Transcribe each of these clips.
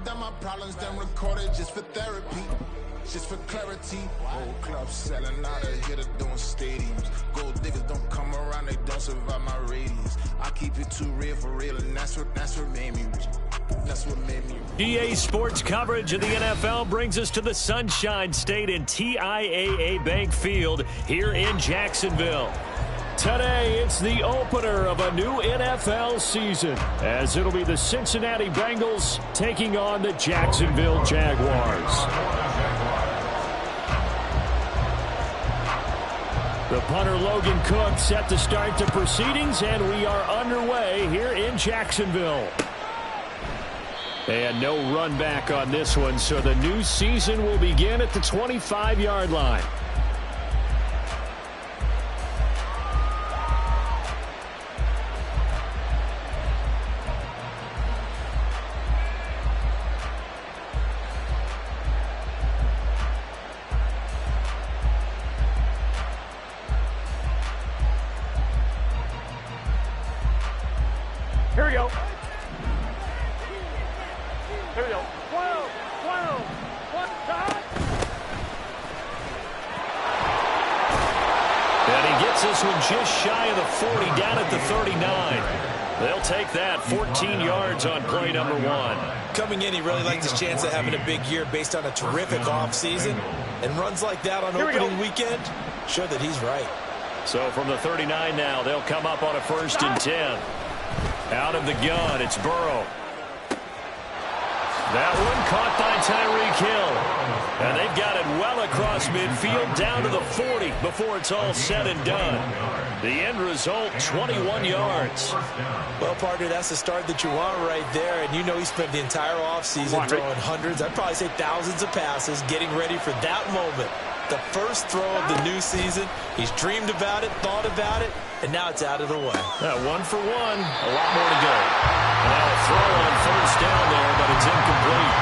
down my problems, then record it just for therapy. Just for clarity, whole club selling out of here to doing stadiums. Gold diggers don't come around, they don't survive my radius. I keep it too real for real, and that's what made me rich. That's what made me rich. EA Sports coverage of the NFL brings us to the Sunshine State in TIAA Bank Field here in Jacksonville. Today, it's the opener of a new NFL season, as it'll be the Cincinnati Bengals taking on the Jacksonville Jaguars. The punter Logan Cook set to start the proceedings, and we are underway here in Jacksonville. And no run back on this one, so the new season will begin at the 25-yard line. Here we go. Here we go. 12, 12, 1 time. And he gets this one just shy of the 40, down at the 39. They'll take that, 14 yards on play number 1. Coming in, he really liked his chance of having a big year based on a terrific offseason. And runs like that on opening weekend show that he's right. So from the 39 now, they'll come up on a 1st and 10. Out of the gun, it's Burrow. That one caught by Tyreek Hill. And they've got it well across midfield, down to the 40 before it's all said and done. The end result, 21 yards. Well, partner, that's the start that you want right there. And you know he spent the entire offseason throwing hundreds, I'd probably say thousands of passes, getting ready for that moment. The first throw of the new season. He's dreamed about it, thought about it, and now it's out of the way. 1 for 1. A lot more to go. Now a throw on 1st down there, but it's incomplete.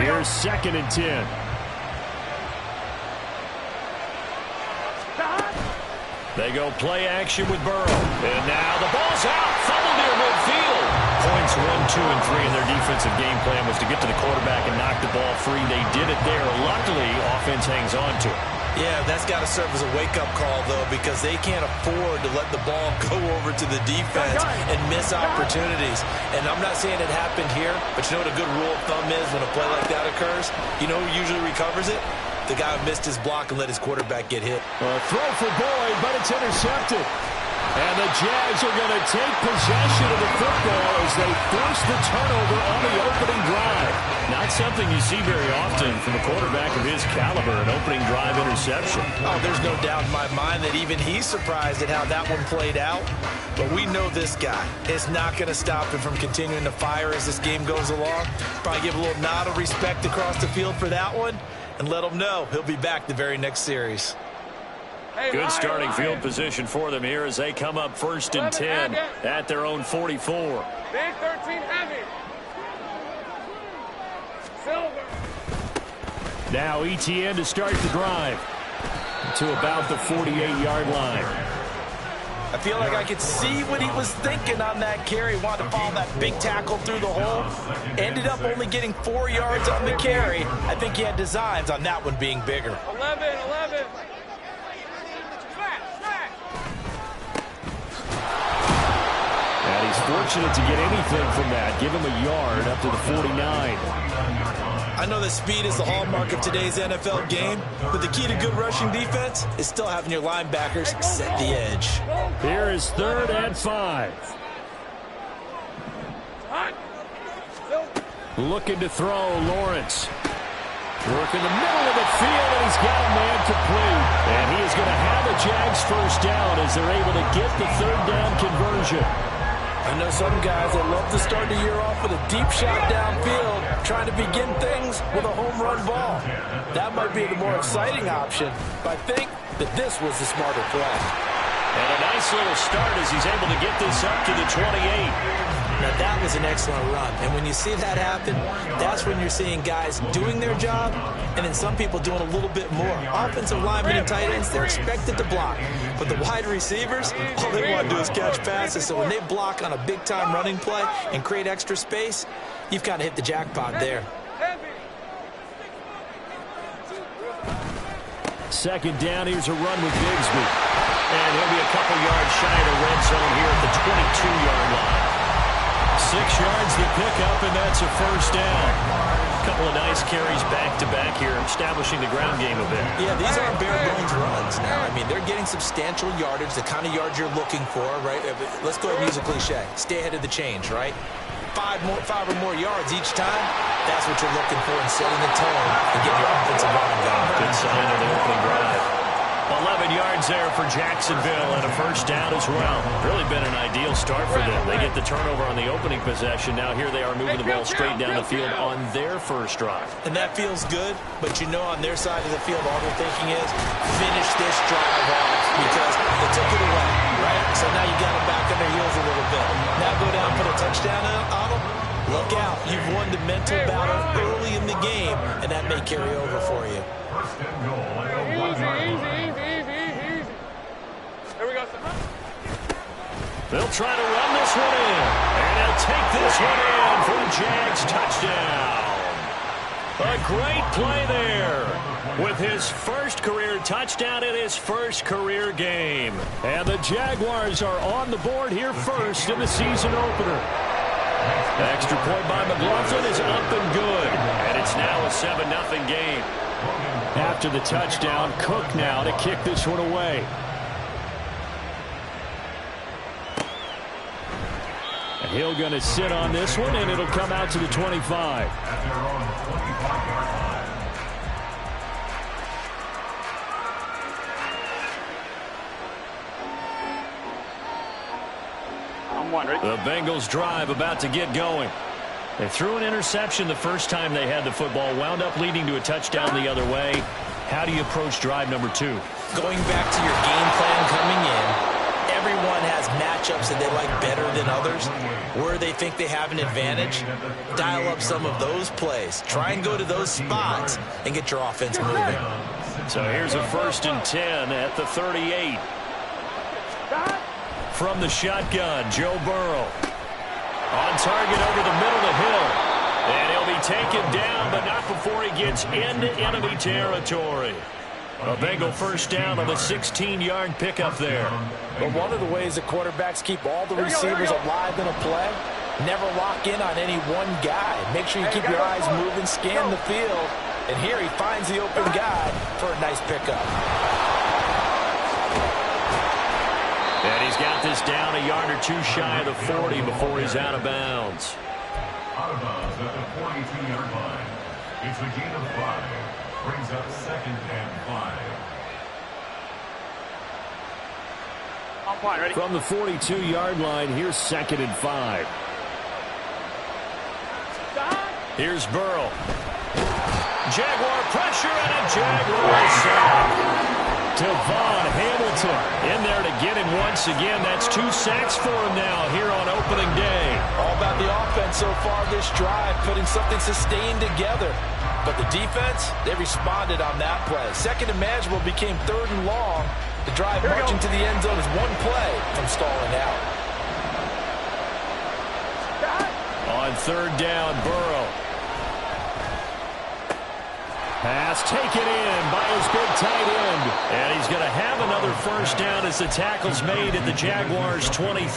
Here's 2nd and 10. They go play action with Burrow. And now the ball's out. Fumble near midfield. Points 1, 2, and 3 in their defensive game plan was to get to the quarterback and knock the ball free. They did it there. Luckily, offense hangs on to it. Yeah, that's got to serve as a wake-up call, though, because they can't afford to let the ball go over to the defense and miss opportunities. And I'm not saying it happened here, but you know what a good rule of thumb is when a play like that occurs? You know who usually recovers it? The guy who missed his block and let his quarterback get hit. Throw for Boyd, but it's intercepted. And the Jags are going to take possession of the football as they force the turnover on the opening drive. Not something you see very often from a quarterback of his caliber, an opening drive interception. Oh, there's no doubt in my mind that even he's surprised at how that one played out. But we know this guy is not going to stop him from continuing to fire as this game goes along. Probably give a little nod of respect across the field for that one and let him know he'll be back the very next series. Good starting field position for them here as they come up 1st and 10 at their own 44. Big 13 heavy. Silver. Now ETN to start the drive to about the 48-yard line. I feel like I could see what he was thinking on that carry. Wanted to follow that big tackle through the hole. Ended up only getting 4 yards on the carry. I think he had designs on that one being bigger. 11. And he's fortunate to get anything from that. Give him a yard up to the 49. I know that speed is the hallmark of today's NFL game, but the key to good rushing defense is still having your linebackers set the edge. Here is 3rd and 5. Looking to throw, Lawrence. Working the middle of the field, and he's got a man complete. And he is going to have a Jags 1st down as they're able to get the 3rd down conversion. I know some guys that love to start the year off with a deep shot downfield, trying to begin things with a home run ball. That might be the more exciting option, but I think that this was the smarter play. And a nice little start as he's able to get this up to the 28. Now, that was an excellent run. And when you see that happen, that's when you're seeing guys doing their job and then some people doing a little bit more. Offensive linemen and tight ends, they're expected to block. But the wide receivers, all they want to do is catch passes. So when they block on a big-time running play and create extra space, you've kind of hit the jackpot there. Second down, here's a run with Bigsby. And he'll be a couple yards shy of the red zone here at the 22-yard line. 6 yards the pickup, and that's a first down. A couple of nice carries back-to-back here, establishing the ground game a bit. Yeah, these aren't bare-bones runs now. I mean, they're getting substantial yardage, the kind of yards you're looking for, right? Let's go ahead and use a cliche. Stay ahead of the change, right? 5 or more yards each time, that's what you're looking for in setting the tone and getting your offensive line going. Good sign of the opening drive. 11 yards there for Jacksonville and a first down as well. Really been an ideal start for them. They get the turnover on the opening possession. Now here they are moving the ball straight down the field on their first drive. And that feels good, but you know on their side of the field all they're thinking is finish this drive off because they took it away, right? So now you got them back on their heels a little bit. Now go down and put a touchdown on them. Look out. You've won the mental battle early in the game, and that may carry over for you. Easy. Here we go, son. They'll try to run this one in. And they'll take this one in for a Jags touchdown. A great play there with his first career touchdown in his first career game. And the Jaguars are on the board here first in the season opener. The extra point by McLaughlin is up and good. And it's now a 7-0 game. After the touchdown, Cook now to kick this one away. And he'll going to sit on this one, and it'll come out to the 25. The Bengals drive about to get going. They threw an interception the first time they had the football, wound up leading to a touchdown the other way. How do you approach drive number 2? Going back to your game plan coming in, everyone has matchups that they like better than others. Where they think they have an advantage, dial up some of those plays. Try and go to those spots and get your offense moving. So here's a 1st and 10 at the 38. From the shotgun, Joe Burrow. On target over the middle of the hill. And he'll be taken down, but not before he gets into enemy territory. A Bengal first down on the 16-yard pickup there. But one of the ways that quarterbacks keep all the receivers alive in a play, never lock in on any one guy. Make sure you keep your eyes moving, scan the field. And here he finds the open guy for a nice pickup. And he's got this down a yard or 2 shy of the 40 before he's out of bounds. Out of bounds at the 42-yard line. It's a gain of 5. Brings up 2nd and 5. From the 42-yard line, here's 2nd and 5. Here's Burrow. Jaguar pressure and a Jaguar sack. Devon Hamilton in there to get him once again. That's 2 sacks for him now here on opening day. All about the offense so far this drive, putting something sustained together. But the defense, they responded on that play. 2nd and manageable became 3rd and long. The drive marching to the end zone is 1 play from stalling out. On 3rd down, Burrow. Pass taken in by his big tight end. And he's going to have another first down as the tackle's made at the Jaguars' 23.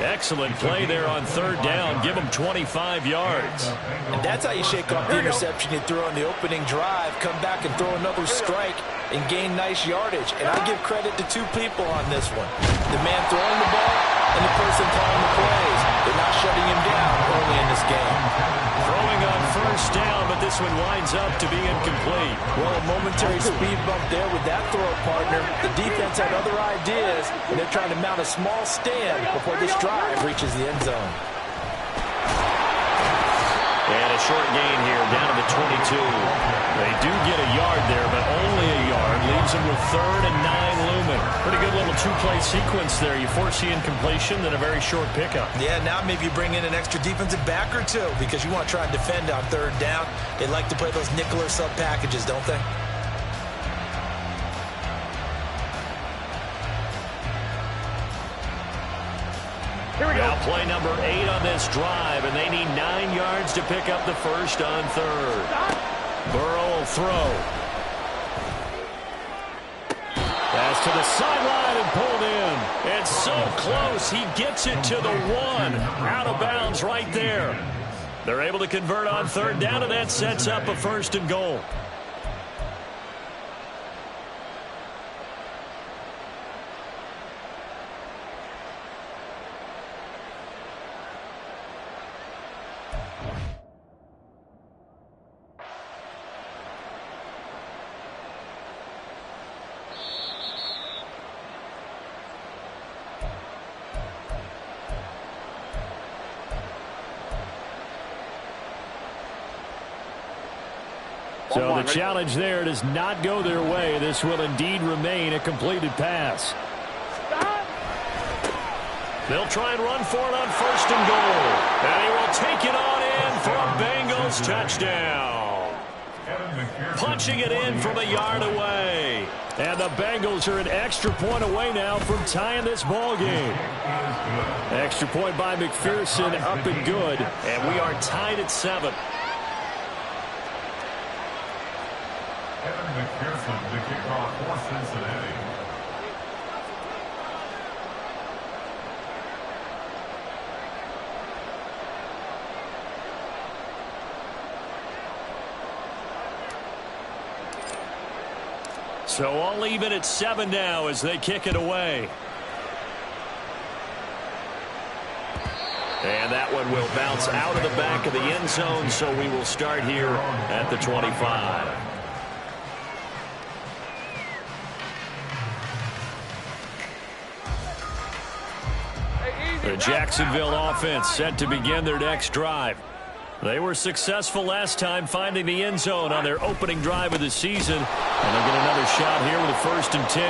Excellent play there on 3rd down. Give him 25 yards. And that's how you shake off the interception you threw on the opening drive. Come back and throw another strike and gain nice yardage. And I give credit to 2 people on this one. The man throwing the ball and the person calling the plays. They're not shutting him down early in this game. Throwing on 1st down, but this one winds up to be incomplete. Well, a momentary speed bump there with that throw partner. The defense had other ideas, and they're trying to mount a small stand before this drive reaches the end zone. And a short gain here down to the 22. They do get a yard there, but only a yard. Leaves them with 3rd and 9 looming. Pretty good little two-play sequence there. You force the incompletion, then a very short pickup. Yeah, now maybe you bring in an extra defensive back or two because you want to try and defend on 3rd down. They like to play those nickel or sub packages, don't they? Here we go. Now play number 8 on this drive, and they need 9 yards to pick up the first on 3rd. Burrow will throw. Pass to the sideline and pulled in. It's so close. He gets it to the 1. Out of bounds right there. They're able to convert on 3rd down, and that sets up a 1st and goal. So the challenge there does not go their way. This will indeed remain a completed pass. They'll try and run for it on 1st and goal. And he will take it on in for a Bengals touchdown. Punching it in from a yard away. And the Bengals are an extra point away now from tying this ball game. Extra point by McPherson, up and good. And we are tied at 7. McPherson, the kickoff for Cincinnati. So all even at 7 now as they kick it away. And that one will bounce out of the back of the end zone, so we will start here at the 25. The Jacksonville offense set to begin their next drive. They were successful last time finding the end zone on their opening drive of the season. And they'll get another shot here with a 1st and 10.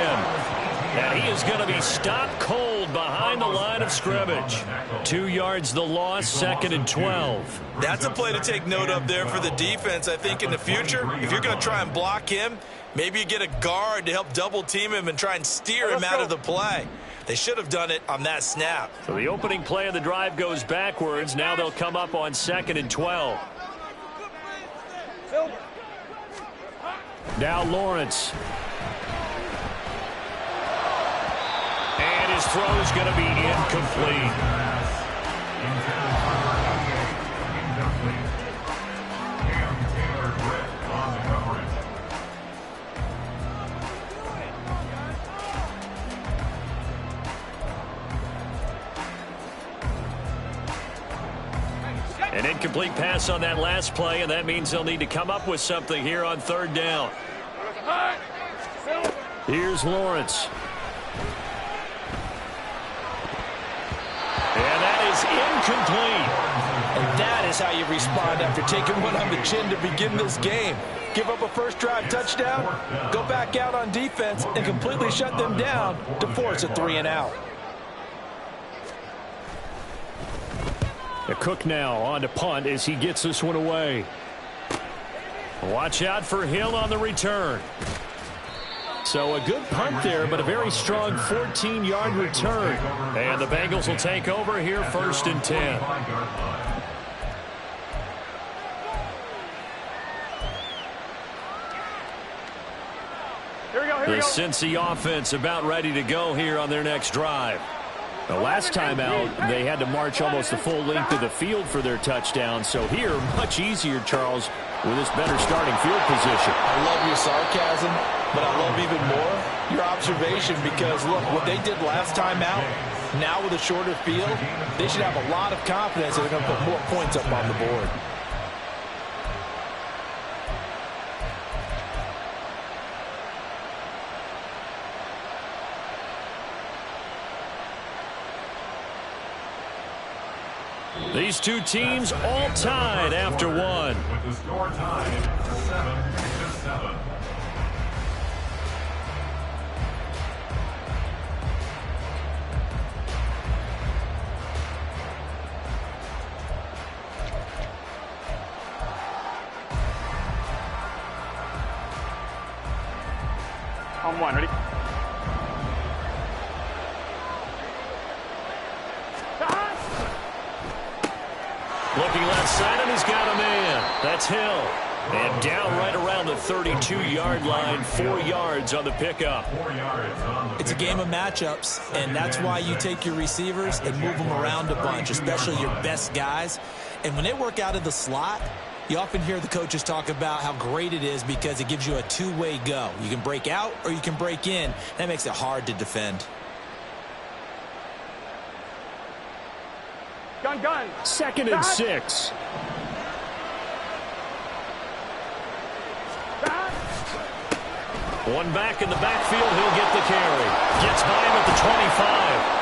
And he is going to be stopped cold behind the line of scrimmage. 2 yards the loss, 2nd and 12. That's a play to take note of there for the defense. I think in the future, if you're going to try and block him, maybe you get a guard to help double team him and try and steer him out of the play. They should have done it on that snap. So the opening play of the drive goes backwards. Now they'll come up on 2nd and 12. Now Lawrence. And his throw is going to be incomplete. An incomplete pass on that last play, and that means they'll need to come up with something here on 3rd down. Here's Lawrence. And that is incomplete. And that is how you respond after taking one on the chin to begin this game. Give up a first drive touchdown, go back out on defense, and completely shut them down to force a 3 and out. The Cook now on to punt as he gets this one away. Watch out for Hill on the return. So a good punt there, but a very strong 14-yard return. And the Bengals will take over here 1st and 10. The Cincy offense about ready to go here on their next drive. The last time out, they had to march almost the full length of the field for their touchdown. So here, much easier, Charles, with this better starting field position. I love your sarcasm, but I love even more your observation because, look, what they did last time out, now with a shorter field, they should have a lot of confidence that they're going to put more points up on the board. These two teams all tied after one. With the score tied 7-7. On one, ready? Looking left side, and he's got a man. That's Hill. And down right around the 32-yard line, 4 yards on the pickup. 4 yards on the It's a game of matchups, and that's why you take your receivers and move them around a bunch, especially your best guys. And when they work out of the slot, you often hear the coaches talk about how great it is because it gives you a two-way go. You can break out or you can break in. That makes it hard to defend. Gun. 2nd and 6. One back in the backfield. He'll get the carry. Gets by him at the 25.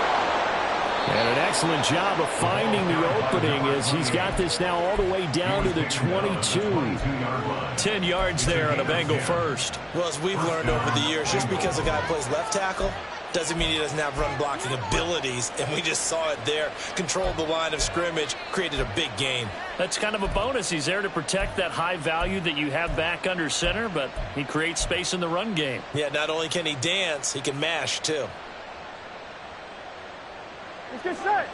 And an excellent job of finding the opening as he's got this now all the way down to the 22. 10 yards there on a Bengal first. Well, as we've learned over the years, just because a guy plays left tackle doesn't mean he doesn't have run blocking abilities, and we just saw it there. Controlled the line of scrimmage, created a big gain. That's kind of a bonus. He's there to protect that high value that you have back under center, but he creates space in the run game. Yeah, not only can he dance, he can mash, too. Let's get set.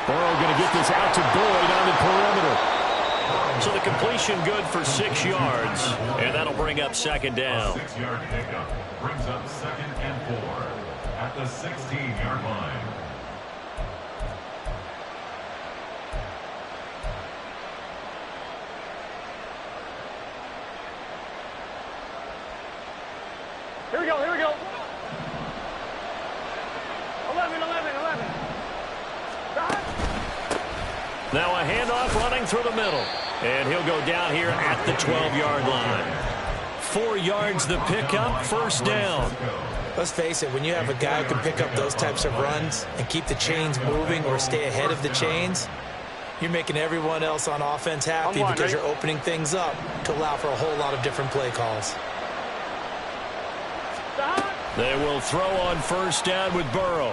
Burrow going to get this out to Boyd on the perimeter. So the completion good for 6 yards, and that'll bring up 2nd down. 6-yard pickup brings up 2nd and 4 at the 16-yard line. Here we go. 11. Now a handoff running through the middle. And he'll go down here at the 12-yard line. 4 yards the pickup, 1st down. Let's face it, when you have a guy who can pick up those types of runs and keep the chains moving or stay ahead of the chains, you're making everyone else on offense happy because you're opening things up to allow for a whole lot of different play calls. They will throw on 1st down with Burrow.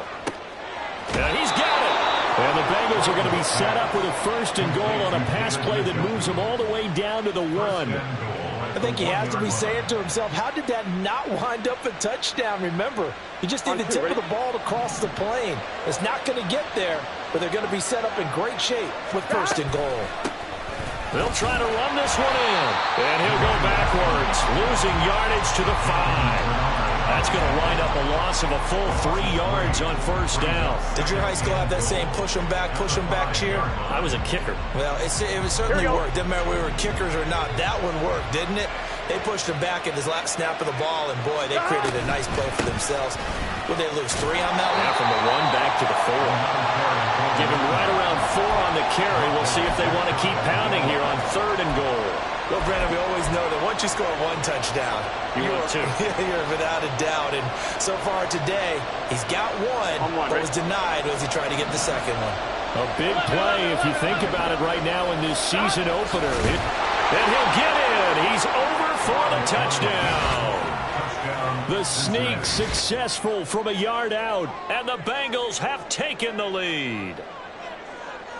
And he's got it. And the Bengals are going to be set up with a 1st and goal on a pass play that moves them all the way down to the 1. I think he has to be saying to himself, how did that not wind up a touchdown? Remember, you just need the tip of the ball to cross the plane. It's not going to get there, but they're going to be set up in great shape with 1st and goal. They'll try to run this one in. And he'll go backwards, losing yardage to the 5. That's going to wind up a loss of a full 3 yards on 1st down. Did your high school have that same push them back cheer? I was a kicker. Well, it certainly worked. Didn't matter if we were kickers or not. That one worked, didn't it? They pushed him back at his last snap of the ball, and boy, they created a nice play for themselves. Would they lose 3 on that one? Yeah, from the 1 back to the 4. Give him right around 4 on the carry. We'll see if they want to keep pounding here on 3rd and goal. Well, Brandon, we always know that once you score 1 touchdown, you're 2. You're without a doubt. And so far today, he's got 1, but was denied as he tried to get the 2nd one. A big play if you think about it right now in this season opener. And he'll get in. He's over for the touchdown. The sneak successful from a yard out, and the Bengals have taken the lead.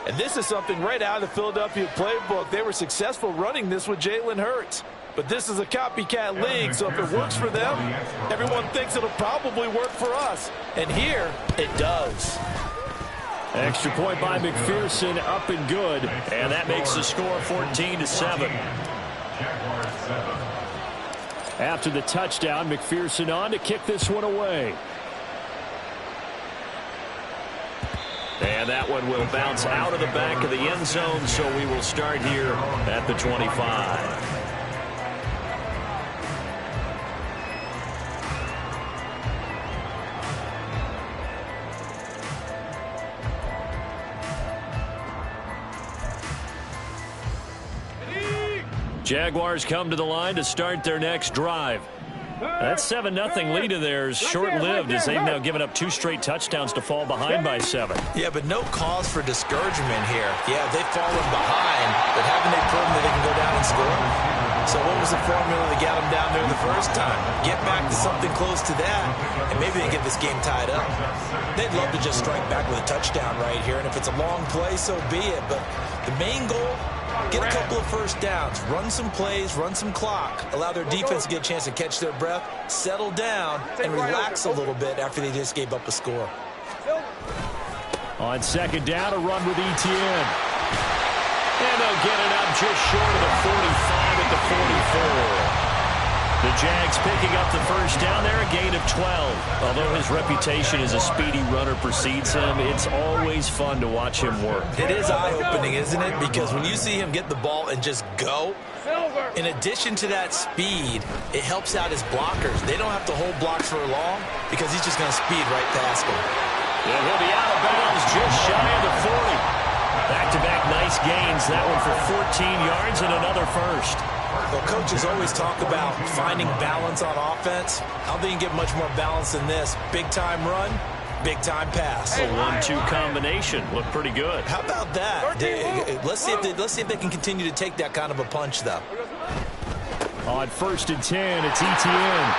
And this is something right out of the Philadelphia playbook. They were successful running this with Jalen Hurts. But this is a copycat league, so if it works for them, everyone thinks it'll probably work for us. And here, it does. Extra point by McPherson, up and good. And that makes the score 14-7. After the touchdown, McPherson on to kick this one away. And that one will bounce out of the back of the end zone, so we will start here at the 25. Jaguars come to the line to start their next drive. That 7-0 lead of theirs short-lived as they've now given up 2 straight touchdowns to fall behind by 7. Yeah, but no cause for discouragement here. Yeah, they've fallen behind, but haven't they proven that they can go down and score? So what was the formula that got them down there the first time? Get back to something close to that, and maybe they get this game tied up. They'd love to just strike back with a touchdown right here, and if it's a long play, so be it. But the main goal, get a couple of first downs, run some plays, run some clock, allow their defense to get a chance to catch their breath, settle down, and relax a little bit after they just gave up a score. On second down, a run with Etienne. And they'll get it up just short of the 45 at the 44. The Jags picking up the first down there, a gain of 12. Although his reputation as a speedy runner precedes him, it's always fun to watch him work. It is eye-opening, isn't it? Because when you see him get the ball and just go, in addition to that speed, it helps out his blockers. They don't have to hold blocks for long because he's just going to speed right past them. And he'll be out of bounds just shy of the 40. Back-to-back nice gains. That one for 14 yards and another first. Well, coaches always talk about finding balance on offense. I don't think you can get much more balance than this. Big-time run, big-time pass. A 1-2 combination. Looked pretty good. How about that? Let's see if they can continue to take that kind of a punch, though. On 1st and 10, it's Etienne.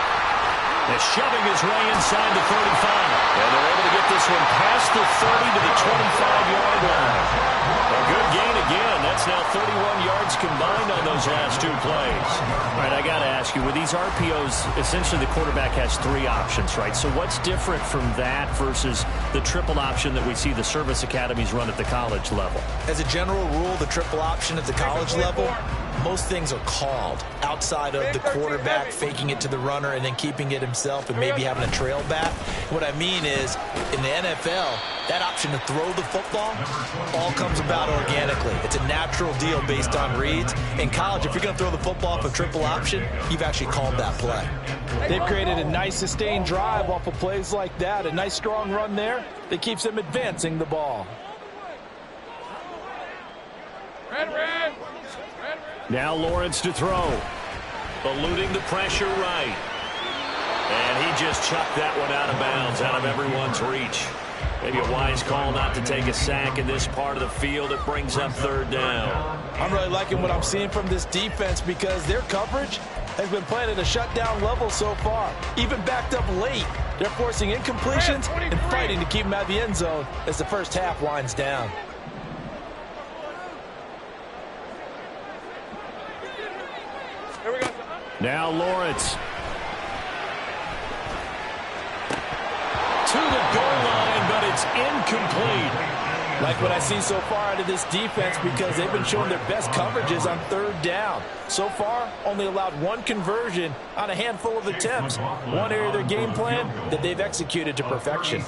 They're shoving his way inside the 35. And they're able to get this one past the 30 to the 25-yard line. A good gain again. That's now 31 yards combined on those last 2 plays. All right, I got to ask you, with these RPOs, essentially the quarterback has 3 options, right? So what's different from that versus the triple option that we see the service academies run at the college level? As a general rule, the triple option at the college level, most things are called outside of the quarterback faking it to the runner and then keeping it himself and maybe having a trail back. What I mean is, in the NFL, that option to throw the football all comes about organically. It's a natural deal based on reads. In college, if you're going to throw the football off a triple option, you've actually called that play. They've created a nice sustained drive off of plays like that. A nice strong run there that keeps them advancing the ball. Now Lawrence to throw. Eluding the pressure right. And he just chucked that one out of bounds, out of everyone's reach. Maybe a wise call not to take a sack in this part of the field. It brings up 3rd down. I'm really liking what I'm seeing from this defense because their coverage has been playing at a shutdown level so far. Even backed up late, they're forcing incompletions and fighting to keep them out of the end zone as the first half winds down. Now Lawrence. To the goal line, but it's incomplete. Like what I see so far out of this defense because they've been showing their best coverages on 3rd down. So far, only allowed 1 conversion on a handful of attempts. One area of their game plan that they've executed to perfection.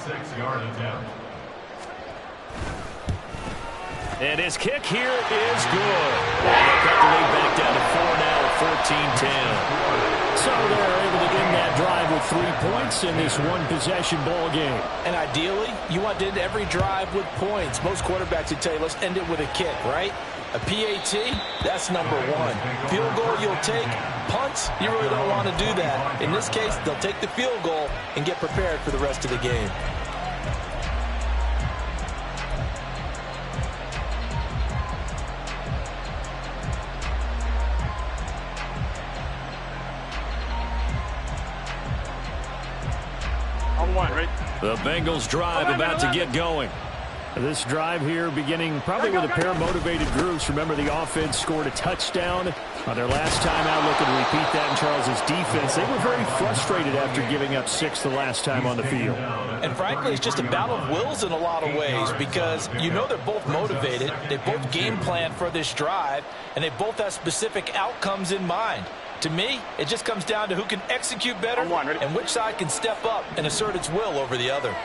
And his kick here is good. They cut the lead back down to 4 now at 14-10. So they're able to end that drive with 3 points in this one-possession ball game. And ideally, you want to end every drive with points. Most quarterbacks would tell you, let's end it with a kick, right? A PAT, that's number 1. Field goal you'll take. Punts, you really don't want to do that. In this case, they'll take the field goal and get prepared for the rest of the game. The Bengals drive about to get going. This drive here beginning probably with a pair of motivated groups. Remember, the offense scored a touchdown on their last time out. Looking to repeat that in Charles's defense. They were very frustrated after giving up 6 the last time on the field. And frankly, it's just a battle of wills in a lot of ways because you know they're both motivated. They both game plan for this drive, and they both have specific outcomes in mind. To me, it just comes down to who can execute better and which side can step up and assert its will over the other.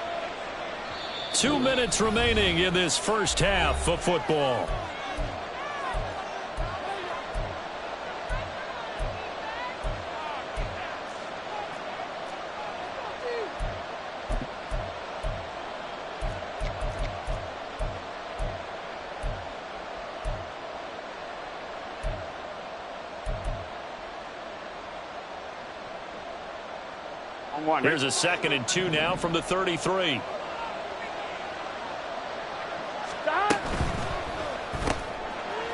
2 minutes remaining in this first half of football. Here's a 2nd and 2 now from the 33.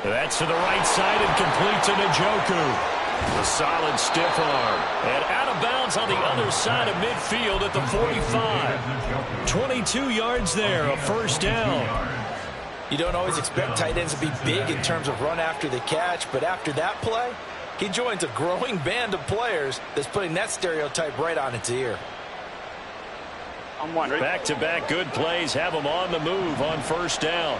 That's to the right side and complete to Njoku. A solid stiff arm. And out of bounds on the other side of midfield at the 45. 22 yards there, a first down. You don't always expect tight ends to be big in terms of run after the catch, but after that play, he joins a growing band of players that's putting that stereotype right on its ear. Back-to-back good plays have him on the move on first down.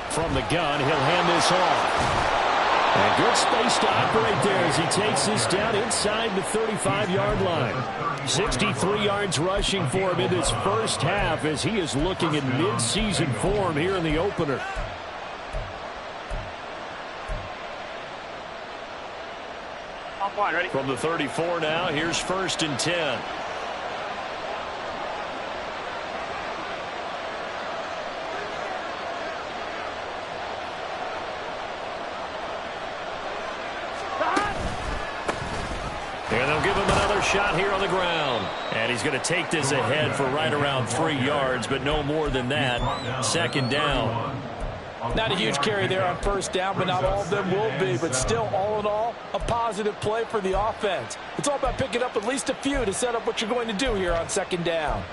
From the gun, he'll hand this off. And good space to operate there as he takes this down inside the 35-yard line. 63 yards rushing for him in this first half as he is looking in mid-season form here in the opener. From the 34 now, here's 1st and 10. And they'll give him another shot here on the ground. And he's going to take this ahead for right around 3 yards, but no more than that. 2nd down. Not a huge carry there on first down, but not all of them will be. But still, all in all, a positive play for the offense. It's all about picking up at least a few to set up what you're going to do here on 2nd down.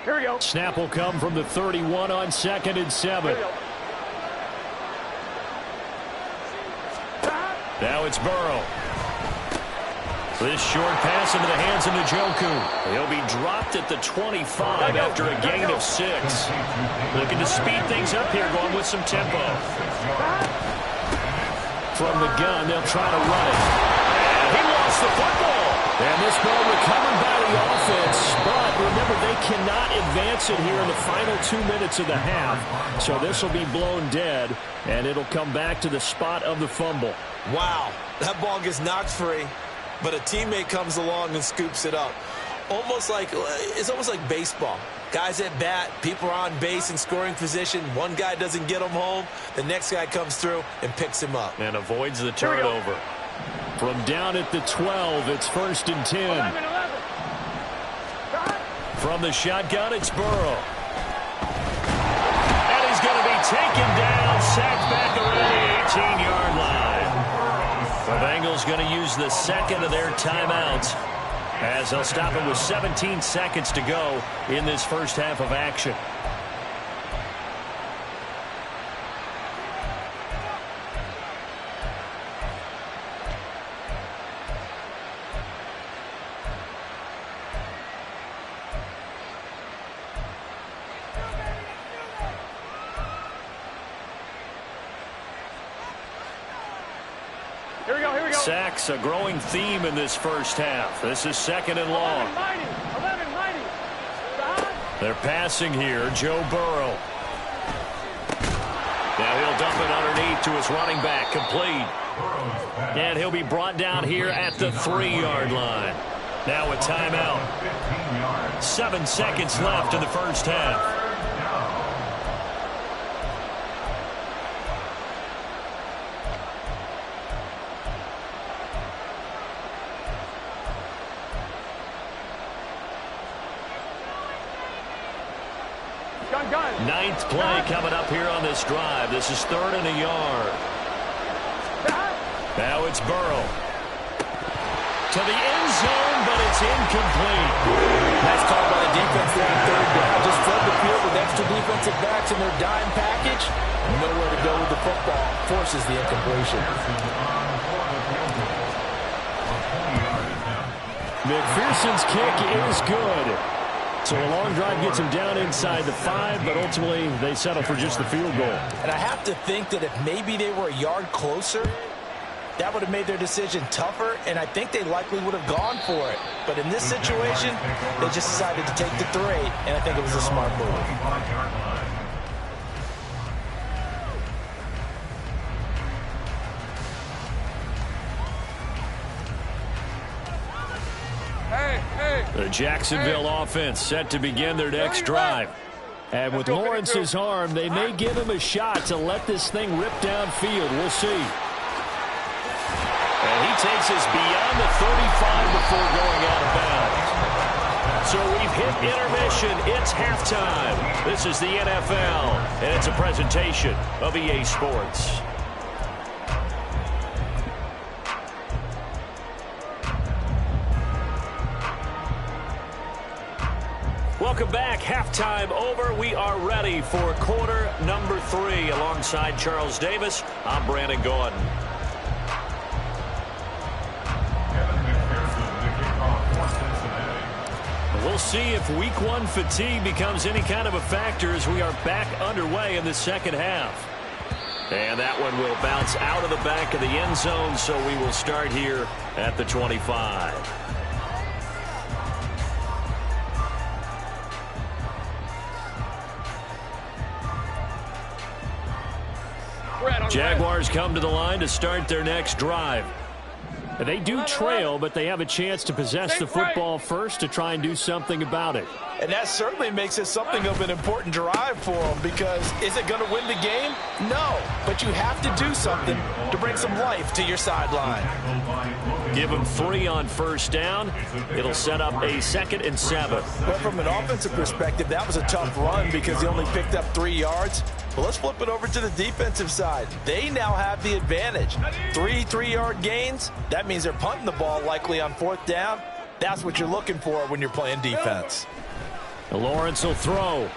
Here we go. Snap will come from the 31 on 2nd and 7. Now it's Burrow. This short pass into the hands of Njoku. He'll be dropped at the 25 after a gain of 6. Looking to speed things up here, going with some tempo. From the gun, they'll try to run it. And he lost the football. And this ball recovered by the offense, but remember, they cannot advance it here in the final 2 minutes of the half. So this will be blown dead, and it'll come back to the spot of the fumble. Wow, that ball gets knocked free, but a teammate comes along and scoops it up. It's almost like baseball. Guys at bat, people are on base in scoring position. One guy doesn't get him home. The next guy comes through and picks him up. And avoids the turnover. From down at the 12, it's 1st and 10. 11. From the shotgun, it's Burrow. And he's going to be taken down, sacked back around the 18-yard line. The Bengals going to use the 2nd of their timeouts as they'll stop it with 17 seconds to go in this first half of action. Here we go. Sacks, a growing theme in this first half. This is 2nd and long. 11. They're passing here, Joe Burrow. Now he'll dump it underneath to his running back, complete. And he'll be brought down here at the 3-yard line. Now a timeout. 7 seconds left in the first half. Ninth play coming up here on this drive. This is 3rd and a yard. Now it's Burrow. To the end zone, but it's incomplete. Nice call by the defense there on 3rd down. Just flood the field with extra defensive backs in their dime package. Nowhere to go with the football. Forces the incompletion. McPherson's kick is good. So a long drive gets him down inside the 5, but ultimately they settle for just the field goal. And I have to think that if maybe they were a yard closer, that would have made their decision tougher, and I think they likely would have gone for it. But in this situation, they just decided to take the 3, and I think it was a smart move. The The Jacksonville offense set to begin their next drive. And with Lawrence's arm, they may give him a shot to let this thing rip downfield. We'll see. And he takes us beyond the 35 before going out of bounds. So we've hit intermission. It's halftime. This is the NFL, and it's a presentation of EA Sports. Welcome back. Halftime over. We are ready for quarter number 3. Alongside Charles Davis, I'm Brandon Gordon. We'll see if week 1 fatigue becomes any kind of a factor as we are back underway in the second half. And that one will bounce out of the back of the end zone, so we will start here at the 25. Jaguars come to the line to start their next drive. They do trail, but they have a chance to possess the football first to try and do something about it. And that certainly makes it something of an important drive for them, because is it going to win the game? No, but you have to do something to bring some life to your sideline. Give them 3 on first down. It'll set up a 2nd and 7. But from an offensive perspective, that was a tough run because he only picked up 3 yards. Well, let's flip it over to the defensive side. They now have the advantage. 3 3-yard gains. That means they're punting the ball likely on 4th down. That's what you're looking for when you're playing defense. Lawrence will throw.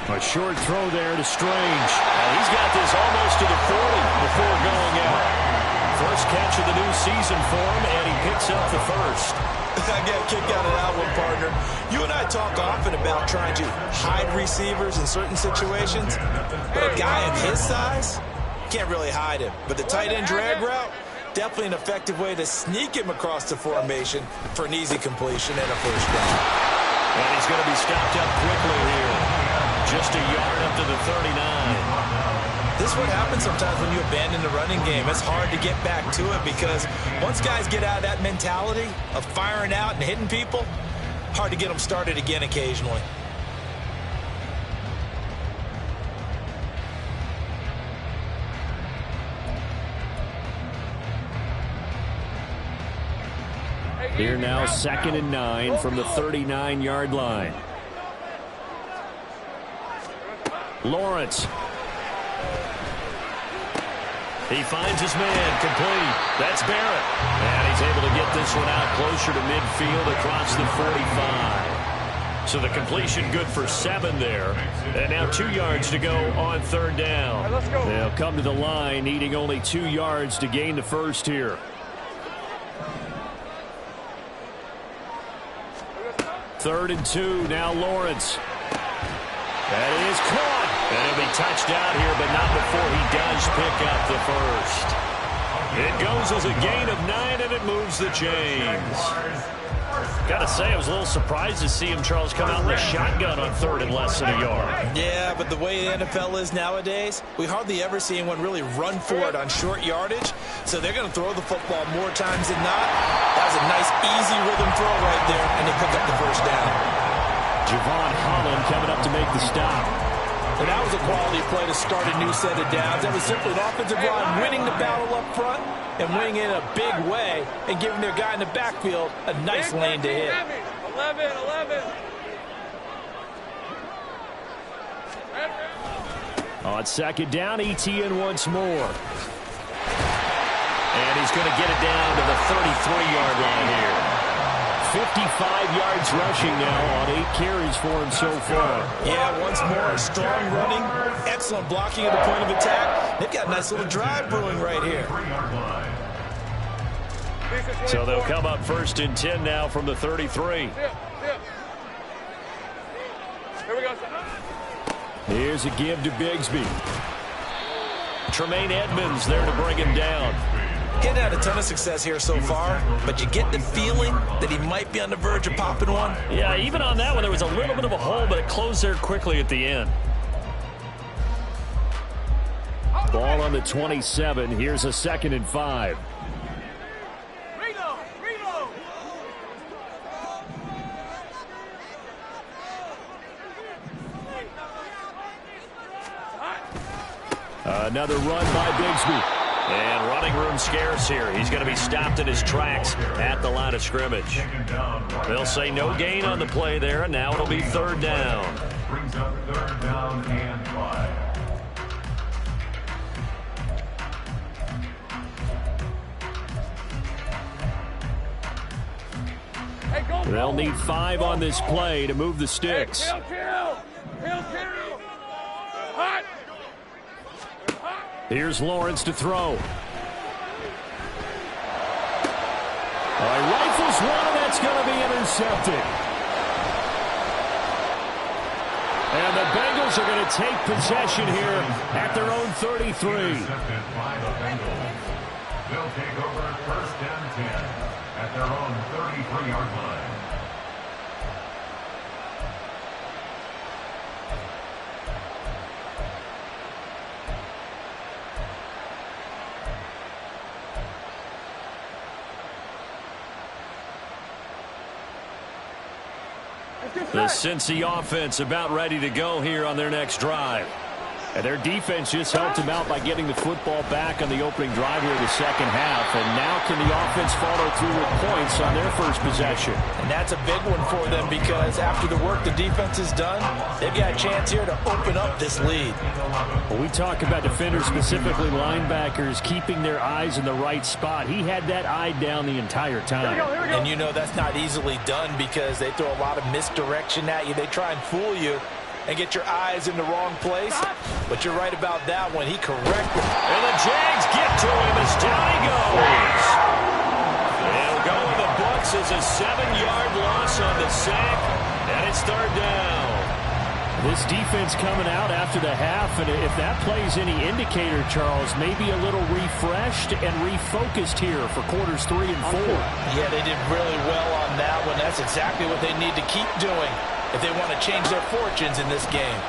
A short throw there to Strange. And he's got this almost to the 40 before going out. First catch of the new season for him, and he picks up the first. I get a kick out of that one, partner. You and I talk often about trying to hide receivers in certain situations, but a guy of his size can't really hide him. But the tight end drag route, definitely an effective way to sneak him across the formation for an easy completion and a first down. And he's going to be stopped up quickly here. Just a yard up to the 39. This is what happens sometimes when you abandon the running game. It's hard to get back to it because once guys get out of that mentality of firing out and hitting people, hard to get them started again occasionally. Here now, 2nd and 9 from the 39-yard line. Lawrence. He finds his man, complete. That's Barrett. And he's able to get this one out closer to midfield across the 45. So the completion good for 7 there. And now 2 yards to go on 3rd down. Let's go. They'll come to the line, needing only 2 yards to gain the first here. 3rd and 2, now Lawrence. That is caught. And he'll be touched out here, but not before he does pick up the first. It goes as a gain of 9, and it moves the chains. Got to say, I was a little surprised to see him, Charles, come out in the shotgun on 3rd and less than a yard. Yeah, but the way the NFL is nowadays, we hardly ever see anyone really run for it on short yardage. So they're going to throw the football more times than not. That was a nice, easy rhythm throw right there, and they pick up the first down. Javon Holland coming up to make the stop. And that was a quality play to start a new set of downs. That was simply an offensive line winning the battle up front and winning in a big way and giving their guy in the backfield a nice lane to hit. 11. On 2nd down, ETN once more. And he's going to get it down to the 33-yard line here. 55 yards rushing now on 8 carries for him so far. Yeah, once more, strong running, excellent blocking at the point of attack. They've got a nice little drive brewing right here. So they'll come up 1st and 10 now from the 33. Here we go. Here's a give to Bigsby. Tremaine Edmonds there to bring him down. Getting had a ton of success here so far, but you get the feeling that he might be on the verge of popping one. Yeah, even on that one, there was a little bit of a hole, but it closed there quickly at the end. Ball on the 27. Here's a 2nd and 5. Another run by Bigsby. And running room scarce here. He's going to be stopped in his tracks at the line of scrimmage. They'll say no gain on the play there, and now it'll be 3rd down. Brings up 3rd down and 5. They'll need 5 on this play to move the sticks. Hot. Here's Lawrence to throw. Rifles one, and that's going to be intercepted. And the Bengals are going to take possession here at their own 33. Intercepted by the Bengals. They'll take over 1st and 10 at their own 33-yard line. The Cincy offense about ready to go here on their next drive. And their defense just helped them out by getting the football back on the opening drive here in the second half. And now can the offense follow through with points on their first possession? And that's a big one for them because after the work the defense has done, they've got a chance here to open up this lead. Well, we talk about defenders, specifically linebackers, keeping their eyes in the right spot. He had that eye down the entire time. Here we go. And you know that's not easily done because they throw a lot of misdirection at you. They try and fool you and get your eyes in the wrong place. But you're right about that one. He corrected. And the Jags get to him as down he goes. They'll go in the books as a 7-yard loss on the sack. And it's 3rd down. This defense coming out after the half, and if that plays any indicator, Charles, maybe a little refreshed and refocused here for quarters 3 and 4. Yeah, they did really well on that one. That's exactly what they need to keep doing if they want to change their fortunes in this game.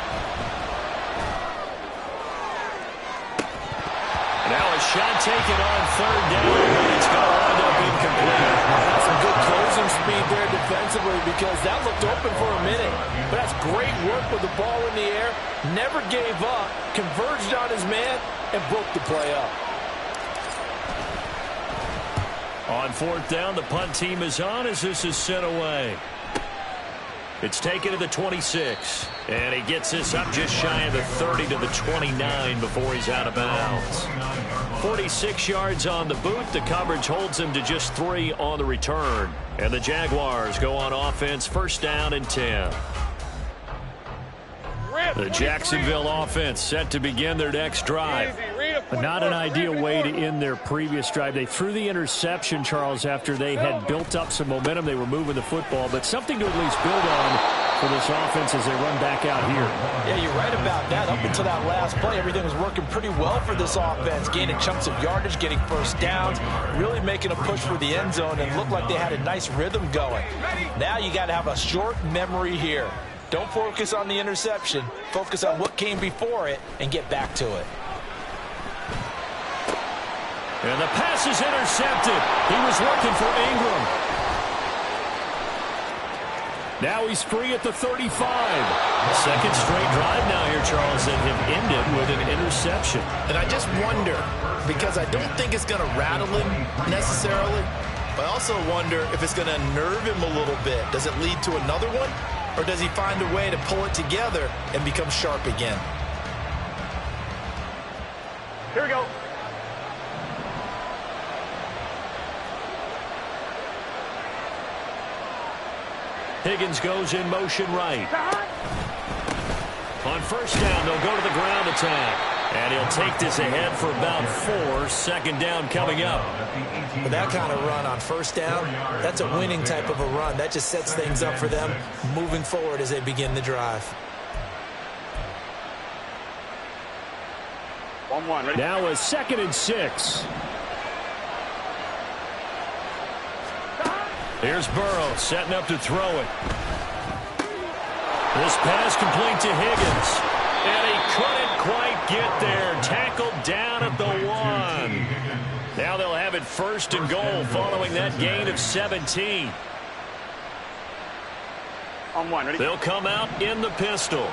Now a shot taken on 3rd down, but it's going to wind up incomplete. That's some good closing speed there defensively because that looked open for a minute. But that's great work with the ball in the air. Never gave up, converged on his man, and broke the play up. On 4th down, the punt team is on as this is sent away. It's taken to the 26, and he gets this up just shy of the 30 to the 29 before he's out of bounds. 46 yards on the boot. The coverage holds him to just 3 on the return. And the Jaguars go on offense, 1st down and 10. The Jacksonville offense set to begin their next drive. But not an ideal way to end their previous drive. They threw the interception, Charles, after they had built up some momentum. They were moving the football, but something to at least build on for this offense as they run back out here. Yeah, you're right about that. Up until that last play, everything was working pretty well for this offense, gaining chunks of yardage, getting 1st downs, really making a push for the end zone, and looked like they had a nice rhythm going. Now you got to have a short memory here. Don't focus on the interception. Focus on what came before it and get back to it. And the pass is intercepted. He was looking for Ingram. Now he's free at the 35. Second straight drive now here, Charles, that have ended with an interception. And I just wonder, because I don't think it's going to rattle him necessarily, but I also wonder if it's going to nerve him a little bit. Does it lead to another one? Or does he find a way to pull it together and become sharp again? Here we go. Higgins goes in motion right. On 1st down, they'll go to the ground attack. And he'll take this ahead for about 4. 2nd down coming up. But that kind of run on 1st down, that's a winning type of a run. That just sets things up for them moving forward as they begin the drive. 1-1. Ready? Now a 2nd and 6. Here's Burrow setting up to throw it. This pass complete to Higgins. And he couldn't quite get there. Tackled down at the 1. Now they'll have it 1st and goal following that gain of 17. On 1. Ready? They'll come out in the pistol.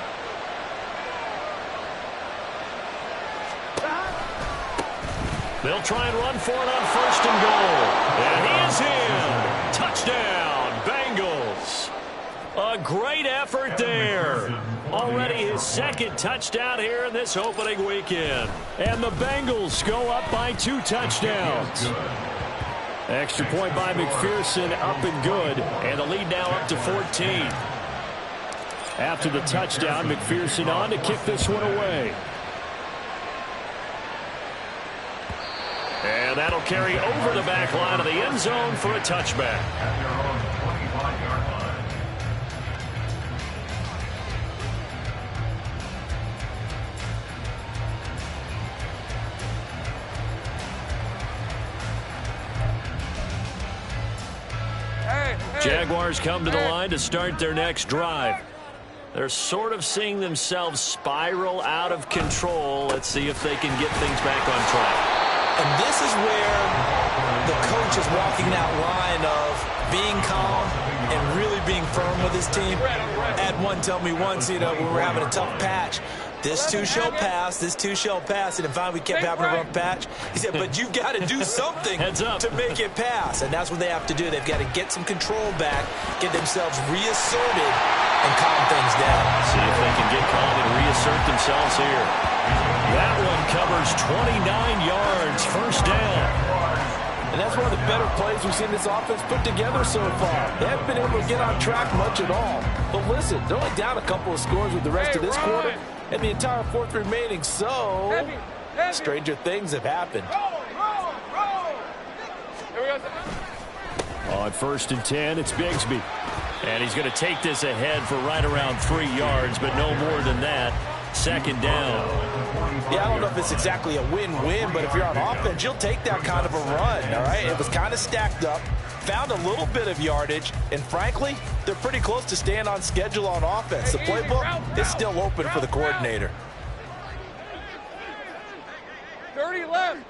They'll try and run for it on 1st and goal. And he is in. Touchdown, Bengals. A great effort there. Already his 2nd touchdown here in this opening weekend. And the Bengals go up by 2 touchdowns. Extra point by McPherson, up and good. And the lead now up to 14. After the touchdown, McPherson on to kick this one away. And that'll carry over the back line of the end zone for a touchback. At their own 25-yard line. Jaguars come to the line to start their next drive. They're sort of seeing themselves spiral out of control. Let's see if they can get things back on track. And this is where the coach is walking that line of being calm and really being firm with his team. Ed one told me once, when we're having a tough patch, this too shall pass, this too shall pass. And finally we kept having a rough patch. He said, but you've got to do something to make it pass. And that's what they have to do. They've got to get some control back, get themselves reasserted, and calm things down. See if they can get calm and reassert themselves here. That one covers 29 yards, 1st down. And that's one of the better plays we've seen this offense put together so far. They haven't been able to get on track much at all. But listen, they're only down a couple of scores with the rest of this quarter and the entire 4th remaining. So, stranger things have happened. On 1st and 10, it's Bigsby. And he's going to take this ahead for right around 3 yards, but no more than that. 2nd down. Yeah, I don't know if it's exactly a win-win, but if you're on offense, you'll take that kind of a run, all right? It was kind of stacked up, found a little bit of yardage, and frankly, they're pretty close to staying on schedule on offense. The playbook is still open for the coordinator. 30 left.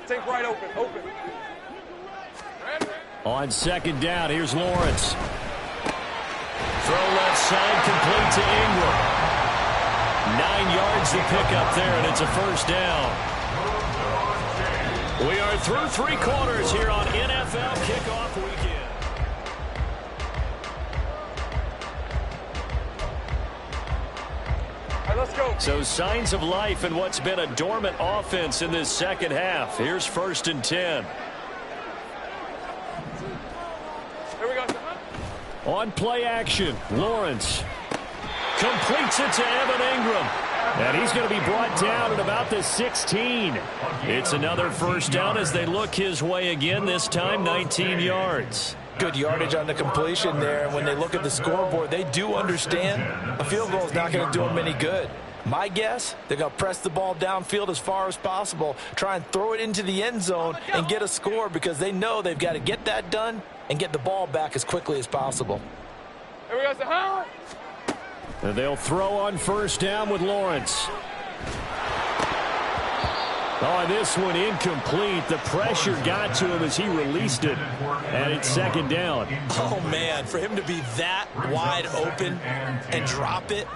Take right open. On 2nd down, here's Lawrence. Throw left side, complete to Ingram. 9 yards to pick up there, and it's a 1st down. We are through 3 quarters here on NFL Kickoff Weekend. All right, let's go. So signs of life in what's been a dormant offense in this 2nd half. Here's 1st and 10. Here we go. On play action, Lawrence completes it to Evan Ingram. And he's going to be brought down at about the 16. It's another 1st down as they look his way again, this time 19 yards. Good yardage on the completion there. And when they look at the scoreboard, they do understand a field goal is not going to do them any good. My guess, they're going to press the ball downfield as far as possible, try and throw it into the end zone and get a score because they know they've got to get that done and get the ball back as quickly as possible. Here we go. And they'll throw on 1st down with Lawrence. Oh, this one incomplete. The pressure got to him as he released it. And it's 2nd down. Oh, man, for him to be that wide open and drop it.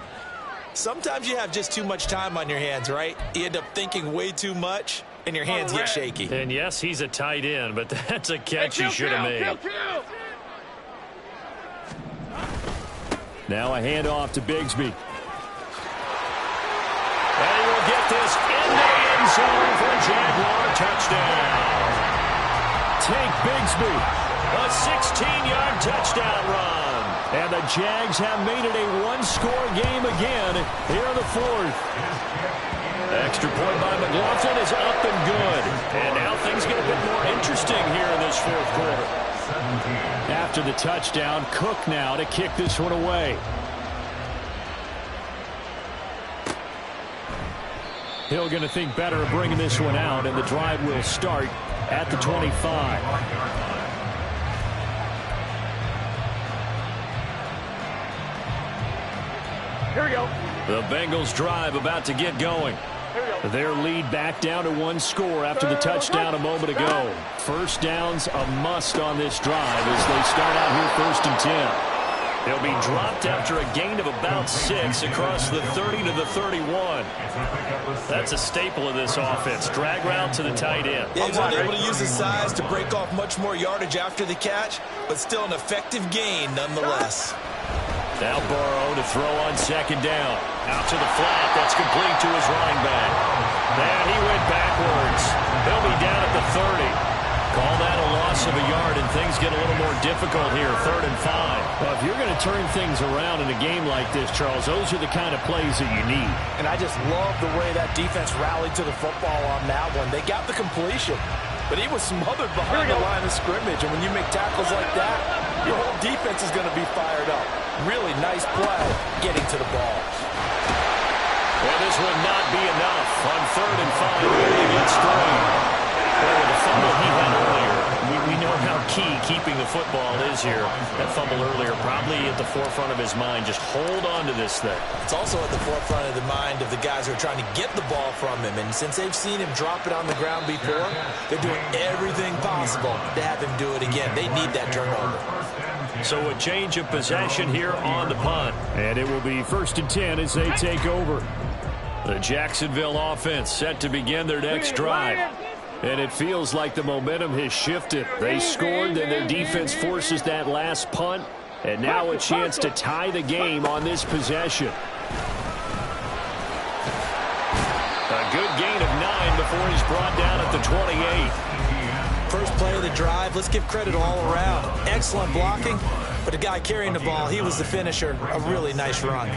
Sometimes you have just too much time on your hands, right? You end up thinking way too much, and your hands get shaky. And yes, he's a tight end, but that's a catch he should have made. Now a handoff to Bigsby. And he will get this in the end zone for a Jaguar touchdown. Take Bigsby. A 16-yard touchdown run. And the Jags have made it a 1-score game again here in the 4th. Extra point by McLaughlin is up and good. And now things get a bit more interesting here in this 4th quarter. After the touchdown, Cook now to kick this one away. Hill going to think better of bringing this one out, and the drive will start at the 25. Here we go. The Bengals drive about to get going. Their lead back down to 1 score after the touchdown a moment ago. 1st downs a must on this drive as they start out here 1st and 10. He'll be dropped after a gain of about 6 across the 30 to the 31. That's a staple of this offense. Drag route to the tight end. Yeah, he's unable to use his size to break off much more yardage after the catch, but still an effective gain nonetheless. Now Burrow to throw on second down. Out to the flat. That's complete to his running back. And he went backwards. He'll be down at the 30. Call that a loss of a yard, and things get a little more difficult here, 3rd and 5. Well, if you're going to turn things around in a game like this, Charles, those are the kind of plays that you need. And I just love the way that defense rallied to the football on that one. They got the completion, but he was smothered behind the line of scrimmage. And when you make tackles like that, your whole defense is going to be fired up. Really nice play getting to the ball. Well, this will not be enough on 3rd and 5 here against 3. Well, with the fumble he had earlier, we know how key keeping the football is here. That fumble earlier probably at the forefront of his mind. Just hold on to this thing. It's also at the forefront of the mind of the guys who are trying to get the ball from him. And since they've seen him drop it on the ground before, they're doing everything possible to have him do it again. They need that turnover. So a change of possession here on the punt. And it will be 1st and 10 as they take over. The Jacksonville offense set to begin their next drive. And it feels like the momentum has shifted. They scored, and their defense forces that last punt. And now a chance to tie the game on this possession. A good gain of 9 before he's brought down at the 28. First play of the drive, let's give credit all around. Excellent blocking, but the guy carrying the ball, he was the finisher. A really nice run.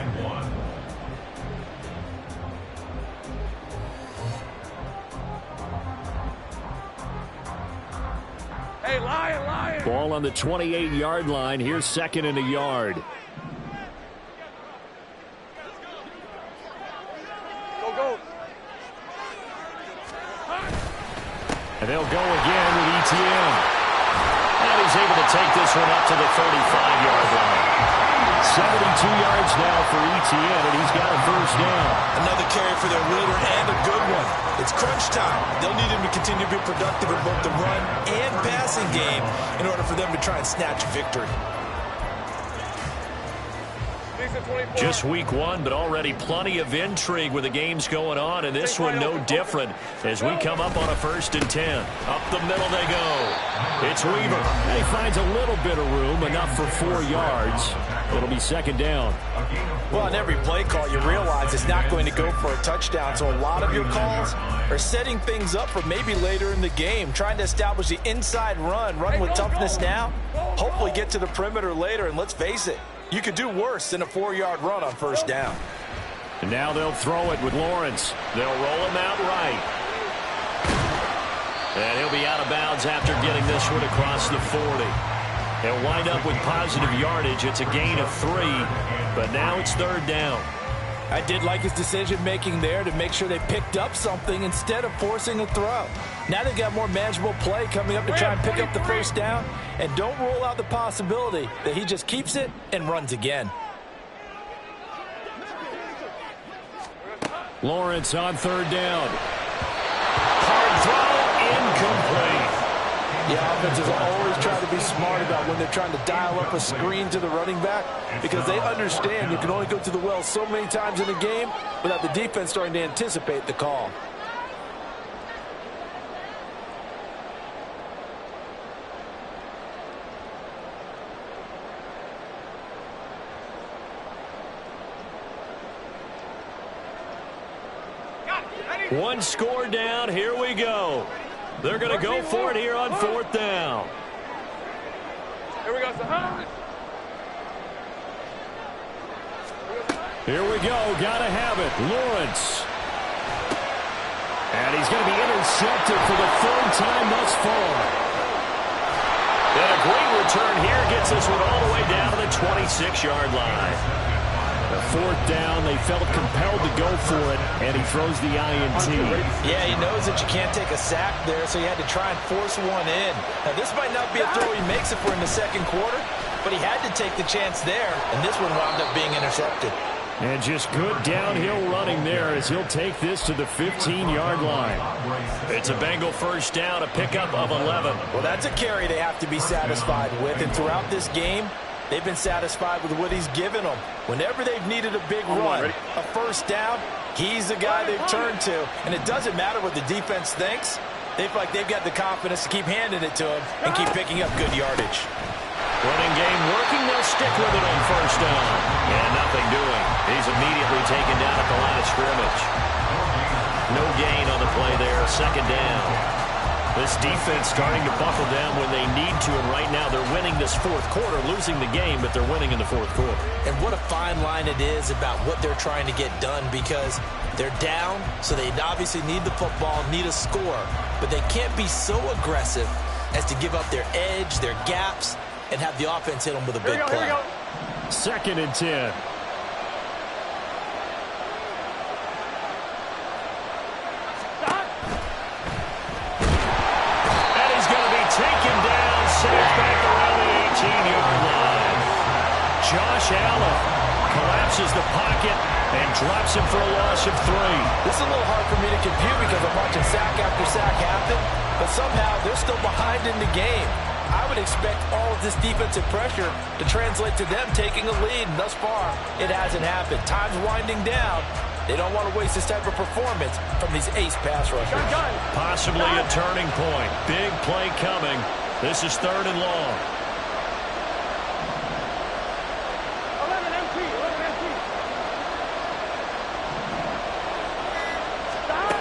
Hey, lion. Ball on the 28-yard line. Here's 2nd and a yard. Go. And they'll go again with ETN. And he's able to take this one up to the 35-yard line. 72 yards now for ETN, and he's got a 1st down. Another carry for their leader, and a good one. It's crunch time. They'll need him to continue to be productive in both the run and passing game in order for them to try and snatch victory. Just week 1, but already plenty of intrigue with the games going on, and this one no different as we come up on a 1st and 10. Up the middle they go. It's Weaver. And he finds a little bit of room, enough for 4 yards. It'll be 2nd down. Well, on every play call, you realize it's not going to go for a touchdown, so a lot of your calls are setting things up for maybe later in the game, trying to establish the inside run with toughness now, hopefully get to the perimeter later, and let's face it, you could do worse than a 4-yard run on 1st down. And now they'll throw it with Lawrence. They'll roll him out right. And he'll be out of bounds after getting this one across the 40. They'll wind up with positive yardage. It's a gain of 3, but now it's 3rd down. I did like his decision-making there to make sure they picked up something instead of forcing a throw. Now they've got more manageable play coming up to try and pick up the 1st down, and don't rule out the possibility that he just keeps it and runs again. Lawrence on 3rd down. Hard throw, incomplete. The offenses always try to be smart about when they're trying to dial up a screen to the running back because they understand you can only go to the well so many times in a game without the defense starting to anticipate the call. One score down. Here we go. They're going to go for it here on 4th down. Here we go, Here we go. Got to have it. Lawrence. And he's going to be intercepted for the 3rd time thus far. And a great return here gets this one all the way down to the 26-yard line. The 4th down, they felt compelled to go for it, and he throws the INT. Yeah, he knows that you can't take a sack there, so he had to try and force one in. Now, this might not be a throw he makes it for in the 2nd quarter, but he had to take the chance there, and this one wound up being intercepted. And just good downhill running there as he'll take this to the 15-yard line. It's a Bengal 1st down, a pickup of 11. Well, that's a carry they have to be satisfied with, and throughout this game, They've been satisfied with what he's given them. Whenever they've needed a big run, a first down, he's the guy they've turned to. And it doesn't matter what the defense thinks. They feel like they've got the confidence to keep handing it to him and keep picking up good yardage. Running game working. They'll stick with it on first down. And nothing doing. He's immediately taken down at the line of scrimmage. No gain on the play there. Second down. This defense starting to buckle down when they need to, and right now they're winning this fourth quarter, losing the game, but they're winning in the fourth quarter. And what a fine line it is about what they're trying to get done, because they're down, so they obviously need the football, need a score, but they can't be so aggressive as to give up their edge, their gaps, and have the offense hit them with a big play. Second and 10. Safe back around the 18-yard line. Josh Allen collapses the pocket and drops him for a loss of 3. This is a little hard for me to compute because I'm watching sack after sack happen, but somehow they're still behind in the game. I would expect all of this defensive pressure to translate to them taking a lead, and thus far, it hasn't happened. Time's winding down. They don't want to waste this type of performance from these ace pass rushers. Possibly a turning point. Big play coming. This is third and long. 11 empty. Stop.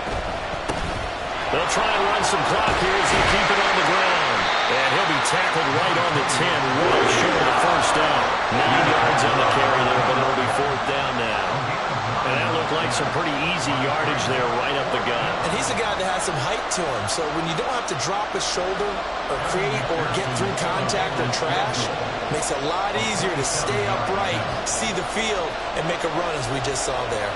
They'll try and run some clock here as they keep it on the ground. And he'll be tackled right on the 10, well short of the first down. 9 yards on the carry there, but it'll be fourth down now. And that looked like some pretty easy yardage there right up the gut. And he's a guy that has some height to him. So when you don't have to drop a shoulder or create or get through contact or trash, it makes it a lot easier to stay upright, see the field, and make a run as we just saw there.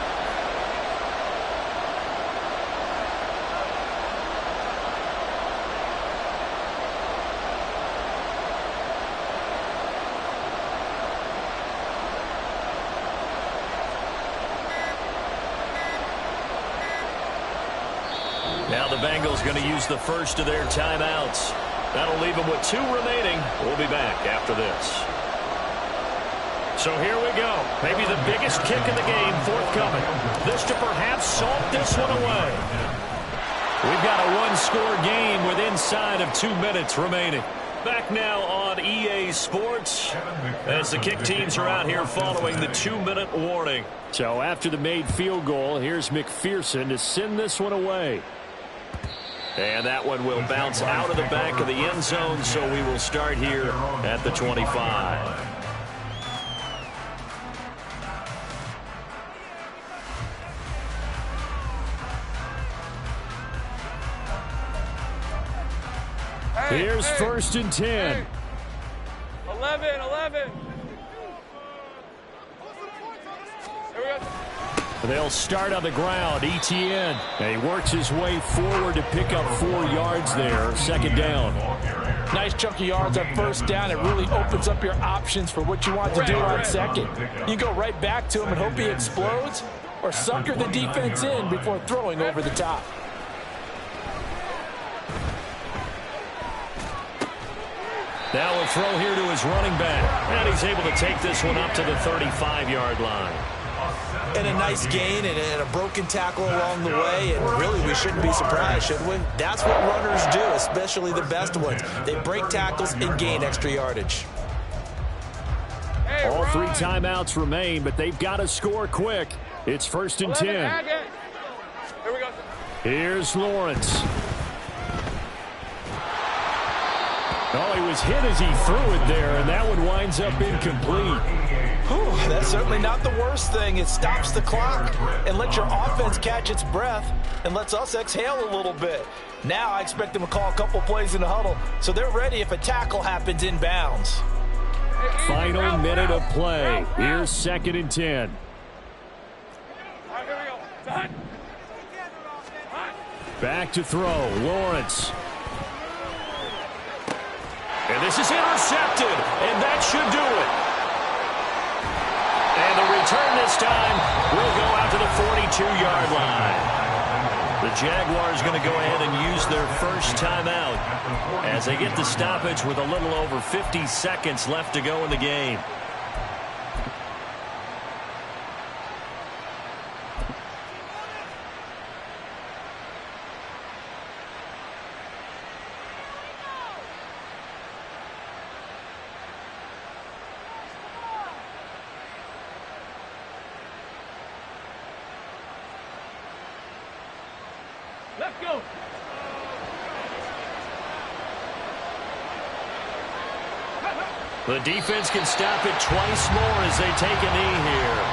Now the Bengals going to use the first of their timeouts. That'll leave them with 2 remaining. We'll be back after this. So here we go. Maybe the biggest kick of the game forthcoming. This to perhaps salt this one away. We've got a one-score game with inside of 2 minutes remaining. Back now on EA Sports as the kick teams are out here following the 2-minute warning. So after the made field goal, here's McPherson to send this one away. And that one will bounce out of the back of the end zone, so we will start here at the 25. Here's first and 10. 11. Here we go. They'll start on the ground. Etienne. And he works his way forward to pick up 4 yards there. Second down. Nice chunky yards on first down. It really opens up your options for what you want to do on second. You go right back to him and hope he explodes, or sucker the defense in before throwing over the top. Now a throw here to his running back. And he's able to take this one up to the 35-yard line. And a nice gain and a broken tackle along the way. And really, we shouldn't be surprised, should we? That's what runners do, especially the best ones. They break tackles and gain extra yardage. All 3 timeouts remain, but they've got to score quick. It's first and 10. Here we go. Here's Lawrence. Oh, he was hit as he threw it there, and that one winds up incomplete. Whew, that's certainly not the worst thing. It stops the clock and lets your offense catch its breath and lets us exhale a little bit. Now I expect them to call a couple plays in the huddle, so they're ready if a tackle happens in bounds. Final minute of play. Here's second and 10. All right, here we go. Back to throw. Lawrence. And this is intercepted, and that should do it. And the return this time will go out to the 42-yard line. The Jaguars going to go ahead and use their first timeout as they get the stoppage with a little over 50 seconds left to go in the game. Let's go. The defense can stop it twice more as they take a knee here.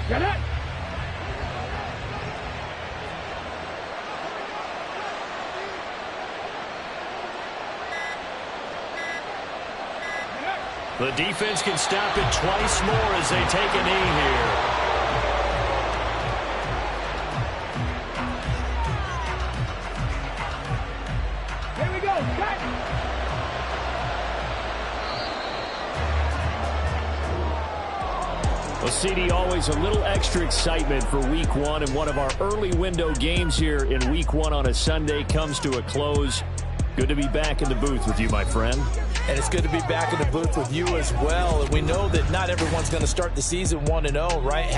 Get it. The defense can stop it twice more as they take a knee here. Here we go. Cut. Well, CD, always a little extra excitement for Week 1, and one of our early window games here in Week 1 on a Sunday comes to a close. Good to be back in the booth with you, my friend. And it's good to be back in the booth with you as well. And we know that not everyone's going to start the season 1-0, right?